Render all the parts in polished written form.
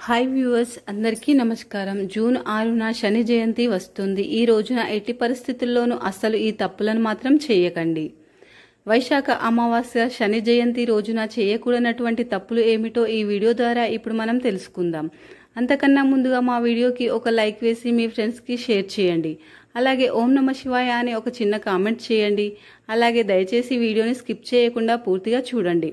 Hi viewers, అందరికీ నమస్కారం. June 6న శని జయంతి వస్తుంది. ఈ రోజున ఎట్టి పరిస్థితుల్లోనూ అస్సలు ఈ తప్పులను మాత్రం చేయకండి. వైశాఖ అమావాస్య శని జయంతి రోజున చేయకూడనటువంటి తప్పులు ఏమిటో ఈ వీడియో ద్వారా ఇప్పుడు మనం తెలుసుకుందాం. అంతకన్నా ముందుగా మా వీడియోకి ఒక లైక్ వేసి మీ ఫ్రెండ్స్కి షేర్ చేయండి. అలాగే ఓం నమ శివాయ అని ఒక చిన్న కామెంట్ చేయండి. అలాగే దయచేసి వీడియోని స్కిప్ చేయకుండా పూర్తిగా చూడండి.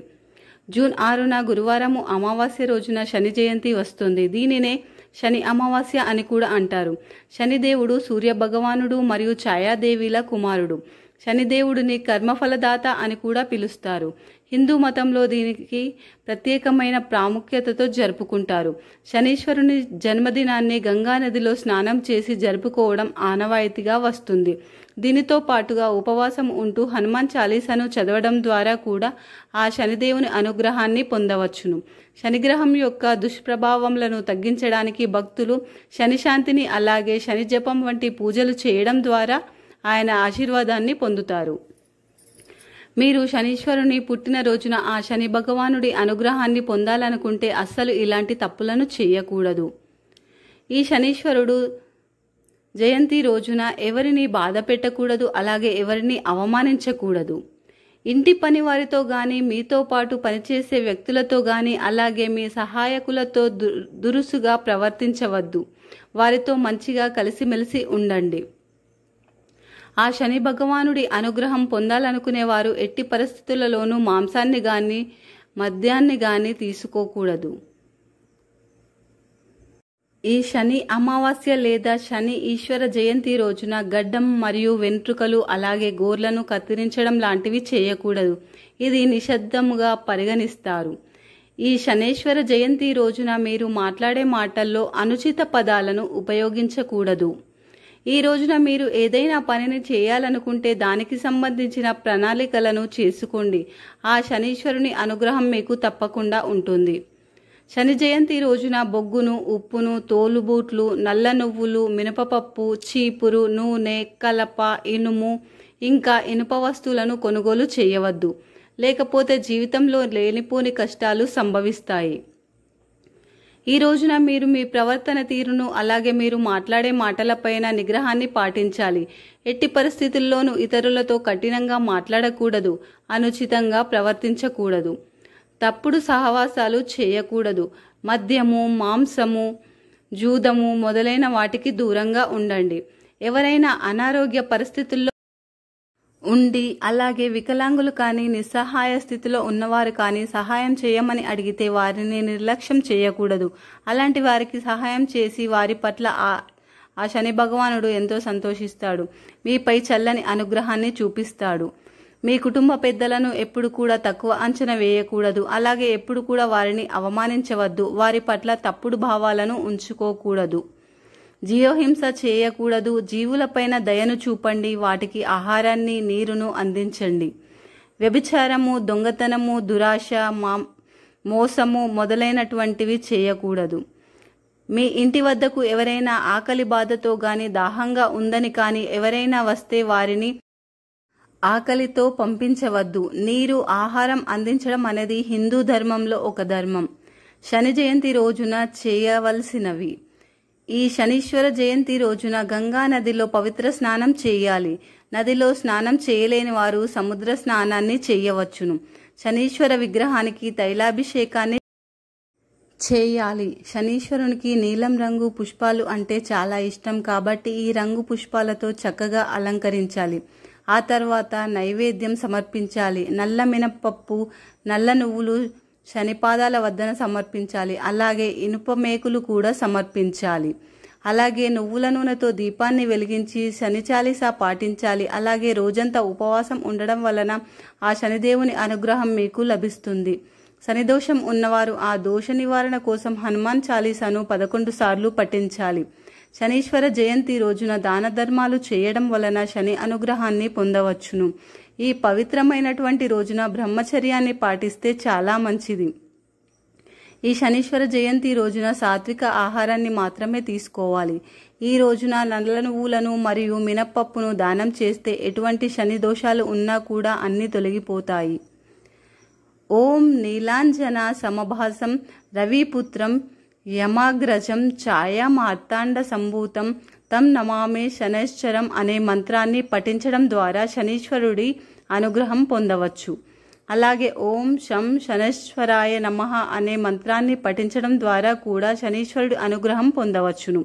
జూన్ 6న గురువారము అమావాస్య రోజున శని జయంతి వస్తుంది. దీనినే శని అమావాస్య అని కూడా అంటారు. శనిదేవుడు సూర్య భగవానుడు మరియు ఛాయాదేవిల కుమారుడు. శనిదేవుడిని కర్మఫలదాత అని కూడా పిలుస్తారు. హిందూ మతంలో దీనికి ప్రత్యేకమైన ప్రాముఖ్యతతో జరుపుకుంటారు. శనీశ్వరుని జన్మదినాన్ని గంగా నదిలో స్నానం చేసి జరుపుకోవడం ఆనవాయితీగా వస్తుంది. దీనితో పాటుగా ఉపవాసం ఉంటూ హనుమాన్ చాలీసాను చదవడం ద్వారా కూడా ఆ శనిదేవుని అనుగ్రహాన్ని పొందవచ్చును. శనిగ్రహం యొక్క దుష్ప్రభావములను తగ్గించడానికి భక్తులు శనిశాంతిని అలాగే శని జపం వంటి పూజలు చేయడం ద్వారా ఆయన ఆశీర్వాదాన్ని పొందుతారు. మీరు శనీశ్వరుని పుట్టినరోజున ఆ శని భగవానుడి అనుగ్రహాన్ని పొందాలనుకుంటే అస్సలు ఇలాంటి తప్పులను చేయకూడదు. ఈ శనీశ్వరుడు జయంతి రోజున ఎవరిని బాధ పెట్టకూడదు, అలాగే ఎవరిని అవమానించకూడదు. ఇంటి పని వారితో గాని, మీతో పాటు పనిచేసే వ్యక్తులతో గాని, అలాగే మీ సహాయకులతో దురుసుగా ప్రవర్తించవద్దు. వారితో మంచిగా కలిసిమెలిసి ఉండండి. ఆ శని భగవానుడి అనుగ్రహం పొందాలనుకునేవారు ఎట్టి పరిస్థితులలోనూ మాంసాన్ని గాని మద్యాన్ని గాని తీసుకోకూడదు. ఈ శని అమావాస్య లేదా శని ఈశ్వర జయంతి రోజున గడ్డం మరియు వెంట్రుకలు అలాగే గోర్లను కత్తిరించడం లాంటివి చేయకూడదు. ఇది నిషిద్ధముగా పరిగణిస్తారు. ఈ శనేశ్వర జయంతి రోజున మీరు మాట్లాడే మాటల్లో అనుచిత పదాలను ఉపయోగించకూడదు. ఈ రోజున మీరు ఏదైనా పనిని చేయాలనుకుంటే దానికి సంబంధించిన ప్రణాళికలను చేసుకోండి. ఆ శనీశ్వరుని అనుగ్రహం మీకు తప్పకుండా ఉంటుంది. శని జయంతి రోజున బొగ్గును, ఉప్పును, తోలుబూట్లు, నల్ల నువ్వులు, మినపపప్పు, చీపురు, నూనె, కలప, ఇనుము ఇంకా ఇనుప వస్తువులను కొనుగోలు చేయవద్దు. లేకపోతే జీవితంలో లేనిపోని కష్టాలు సంభవిస్తాయి. ఈ రోజున మీరు మీ ప్రవర్తన తీరును అలాగే మీరు మాట్లాడే మాటలపైన నిగ్రహాన్ని పాటించాలి. ఎట్టి పరిస్థితుల్లోనూ ఇతరులతో కఠినంగా మాట్లాడకూడదు, అనుచితంగా ప్రవర్తించకూడదు, తప్పుడు సహవాసాలు చేయకూడదు. మద్యము, మాంసము, జూదము మొదలైన వాటికి దూరంగా ఉండండి. ఎవరైనా అనారోగ్య పరిస్థితుల్లో ఉండి అలాగే వికలాంగులు కానీ నిస్సహాయ స్థితిలో ఉన్నవారు కానీ సహాయం చేయమని అడిగితే వారిని నిర్లక్ష్యం చేయకూడదు. అలాంటి వారికి సహాయం చేసి వారి పట్ల ఆ శని భగవానుడు ఎంతో సంతోషిస్తాడు. మీపై చల్లని అనుగ్రహాన్ని చూపిస్తాడు. మీ కుటుంబ పెద్దలను ఎప్పుడు కూడా తక్కువ అంచనా వేయకూడదు. అలాగే ఎప్పుడు కూడా వారిని అవమానించవద్దు. వారి పట్ల తప్పుడు భావాలను ఉంచుకోకూడదు. జీవహింస చేయకూడదు. జీవులపైన దయను చూపండి. వాటికి ఆహారాన్ని, నీరును అందించండి. వ్యభిచారము, దొంగతనము, దురాశ, మోసము మొదలైనటువంటివి చేయకూడదు. మీ ఇంటి వద్దకు ఎవరైనా ఆకలి బాధతో గాని దాహంగా ఉందని కానీ ఎవరైనా వస్తే వారిని ఆకలితో పంపించవద్దు. నీరు, ఆహారం అందించడం అనేది హిందూ ధర్మంలో ఒక ధర్మం. శని జయంతి రోజున చేయవలసినవి: ఈ శనీశ్వర జయంతి రోజున గంగా నదిలో పవిత్ర స్నానం చేయాలి. నదిలో స్నానం చేయలేని వారు సముద్ర స్నానాన్ని చేయవచ్చును. శనీశ్వర విగ్రహానికి తైలాభిషేకాన్ని చేయాలి. శనీశ్వరునికి నీలం రంగు పుష్పాలు అంటే చాలా ఇష్టం కాబట్టి ఈ రంగు పుష్పాలతో చక్కగా అలంకరించాలి. ఆ తర్వాత నైవేద్యం సమర్పించాలి. నల్ల మినపప్పు, నల్ల నువ్వులు శనిపాదాల వద్దన సమర్పించాలి. అలాగే ఇనుప మేకులు కూడా సమర్పించాలి. అలాగే నువ్వుల నూనెతో దీపాన్ని వెలిగించి శని చాలీసా పాటించాలి. అలాగే రోజంతా ఉపవాసం ఉండడం వలన ఆ శనిదేవుని అనుగ్రహం మీకు లభిస్తుంది. శనిదోషం ఉన్నవారు ఆ దోష నివారణ కోసం హనుమాన్ చాలీసాను 11 సార్లు పఠించాలి. శనీశ్వర జయంతి రోజున దాన ధర్మాలు చేయడం వలన శని అనుగ్రహాన్ని పొందవచ్చును. ఈ పవిత్రమైనటువంటి రోజున బ్రహ్మచర్యాన్ని పాటిస్తే చాలా మంచిది. ఈ శనీశ్వర జయంతి రోజున సాత్విక ఆహారాన్ని మాత్రమే తీసుకోవాలి. ఈ రోజున నల్ల నువ్వులను మరియు మినప్పప్పును దానం చేస్తే ఎటువంటి శని దోషాలు ఉన్నా కూడా అన్ని తొలగిపోతాయి. ఓం నీలాంజన సమభాసం రవిపుత్రం యమాగ్రజం ఛాయా మార్తాండ సంభూతం తం నమామి శనైశ్చరం అనే మంత్రాన్ని పఠించడం ద్వారా శనీశ్వరుడి అనుగ్రహం పొందవచ్చు. అలాగే ఓం శం శనైశ్వరాయ నమః అనే మంత్రాన్ని పఠించడం ద్వారా కూడా శనీశ్వరుడి అనుగ్రహం పొందవచ్చును.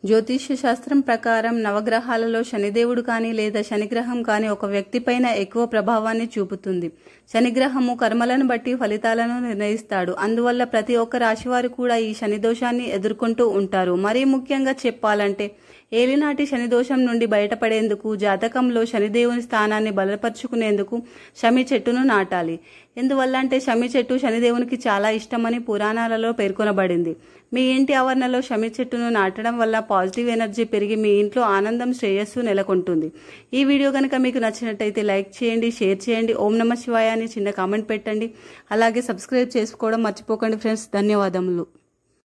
జ్యోతిష్య శాస్త్రం ప్రకారం నవగ్రహాలలో శనిదేవుడు కానీ లేదా శనిగ్రహం కానీ ఒక వ్యక్తిపైన ఎక్కువ ప్రభావాన్ని చూపుతుంది. శనిగ్రహము కర్మలను బట్టి ఫలితాలను నిర్ణయిస్తాడు. అందువల్ల ప్రతి ఒక్క రాశివారు కూడా ఈ శని దోషాన్ని ఎదుర్కొంటూ ఉంటారు. మరీ ముఖ్యంగా చెప్పాలంటే ఏలినాటి శని దోషం నుండి బయటపడేందుకు జాతకంలో శనిదేవుని స్థానాన్ని బలపరుచుకునేందుకు షమి చెట్టును నాటాలి. ఎందువల్ల అంటే షమి చెట్టు శనిదేవునికి చాలా ఇష్టమని పురాణాలలో పేర్కొనబడింది. మీ ఇంటి ఆవరణలో షమి చెట్టును నాటడం వల్ల పాజిటివ్ ఎనర్జీ పెరిగి మీ ఇంట్లో ఆనందం శ్రేయస్సు నెలకొంటుంది. ఈ వీడియో కనుక మీకు నచ్చినట్టయితే లైక్ చేయండి, షేర్ చేయండి, ఓం నమః శివాయ అని చిన్న కామెంట్ పెట్టండి. అలాగే సబ్స్క్రైబ్ చేసుకోవడం మర్చిపోకండి ఫ్రెండ్స్. ధన్యవాదములు.